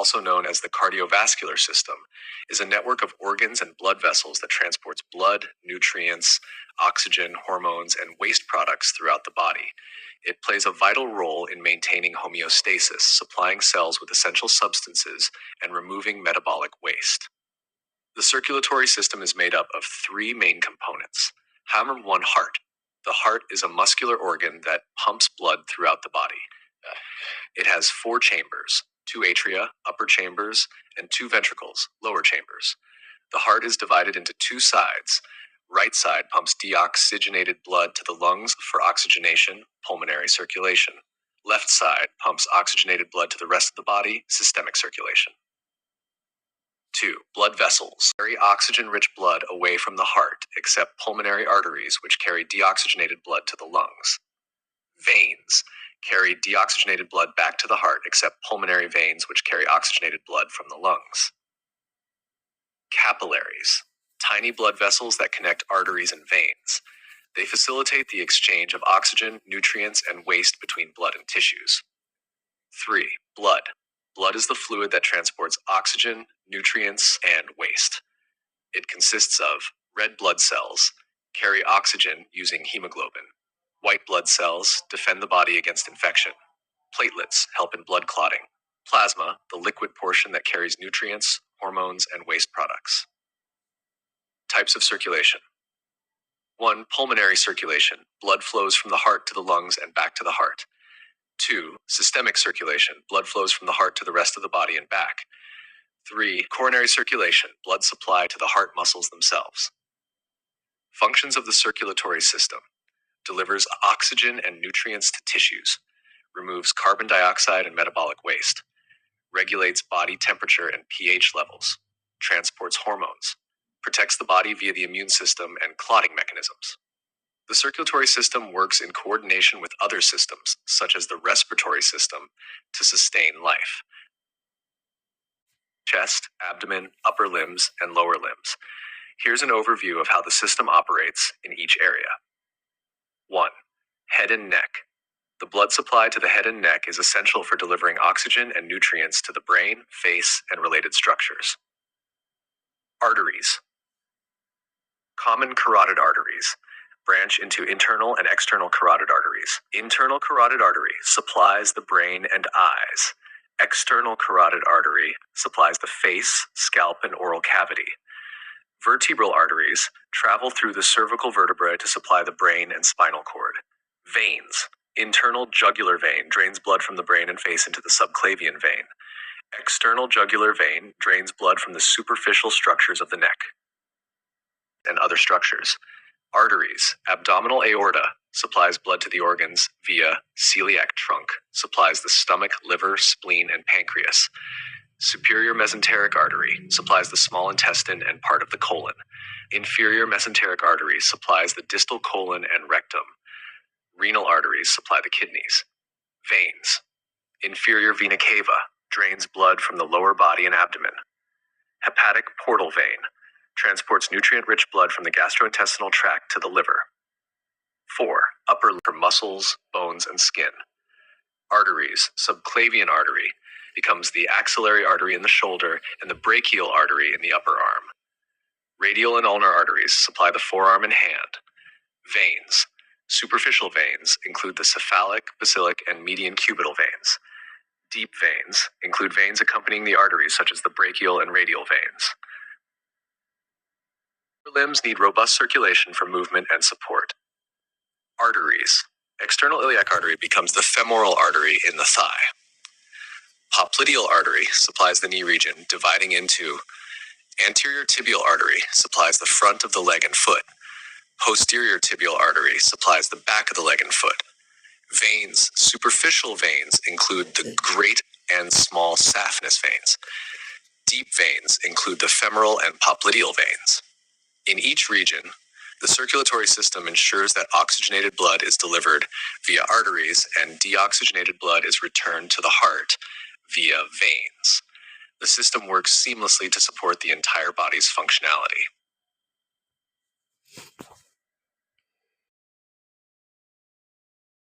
also known as the cardiovascular system, is a network of organs and blood vessels that transports blood, nutrients, oxygen, hormones, and waste products throughout the body. It plays a vital role in maintaining homeostasis, supplying cells with essential substances, and removing metabolic waste. The circulatory system is made up of three main components. Number one, heart. The heart is a muscular organ that pumps blood throughout the body. It has four chambers, two atria, upper chambers, and two ventricles, lower chambers. The heart is divided into two sides. Right side pumps deoxygenated blood to the lungs for oxygenation, pulmonary circulation. Left side pumps oxygenated blood to the rest of the body, systemic circulation. 2. Blood vessels carry oxygen-rich blood away from the heart, except pulmonary arteries, which carry deoxygenated blood to the lungs. Veins carry deoxygenated blood back to the heart, except pulmonary veins, which carry oxygenated blood from the lungs. Capillaries, tiny blood vessels that connect arteries and veins. They facilitate the exchange of oxygen, nutrients, and waste between blood and tissues. 3. Blood. Blood is the fluid that transports oxygen, nutrients, and waste. It consists of red blood cells, carry oxygen using hemoglobin. White blood cells defend the body against infection. Platelets help in blood clotting. Plasma, the liquid portion that carries nutrients, hormones, and waste products. Types of circulation. 1. Pulmonary circulation. Blood flows from the heart to the lungs and back to the heart. 2. Systemic circulation. Blood flows from the heart to the rest of the body and back. 3. Coronary circulation. Blood supply to the heart muscles themselves. Functions of the circulatory system. Delivers oxygen and nutrients to tissues. Removes carbon dioxide and metabolic waste. Regulates body temperature and pH levels. Transports hormones. Protects the body via the immune system and clotting mechanisms. The circulatory system works in coordination with other systems, such as the respiratory system, to sustain life. Chest, abdomen, upper limbs, and lower limbs. Here's an overview of how the system operates in each area. 1. Head and neck. The blood supply to the head and neck is essential for delivering oxygen and nutrients to the brain, face, and related structures. Arteries. Common carotid arteries branch into internal and external carotid arteries. Internal carotid artery supplies the brain and eyes. External carotid artery supplies the face, scalp, and oral cavity. Vertebral arteries travel through the cervical vertebrae to supply the brain and spinal cord. Veins. Internal jugular vein drains blood from the brain and face into the subclavian vein. External jugular vein drains blood from the superficial structures of the neck and other structures. Arteries. Abdominal aorta supplies blood to the organs via celiac trunk, supplies the stomach, liver, spleen, and pancreas. Superior mesenteric artery supplies the small intestine and part of the colon. Inferior mesenteric artery supplies the distal colon and rectum. Renal arteries supply the kidneys. Veins. Inferior vena cava drains blood from the lower body and abdomen. Hepatic portal vein transports nutrient-rich blood from the gastrointestinal tract to the liver. 4. Upper lip for muscles, bones, and skin. Arteries. Subclavian artery becomes the axillary artery in the shoulder and the brachial artery in the upper arm. Radial and ulnar arteries supply the forearm and hand. Veins. Superficial veins include the cephalic, basilic, and median cubital veins. Deep veins include veins accompanying the arteries, such as the brachial and radial veins. Limbs need robust circulation for movement and support. Arteries. External iliac artery becomes the femoral artery in the thigh. Popliteal artery supplies the knee region, dividing into anterior tibial artery supplies the front of the leg and foot. Posterior tibial artery supplies the back of the leg and foot. Veins. Superficial veins include the great and small saphenous veins. Deep veins include the femoral and popliteal veins. In each region, the circulatory system ensures that oxygenated blood is delivered via arteries and deoxygenated blood is returned to the heart via veins. The system works seamlessly to support the entire body's functionality.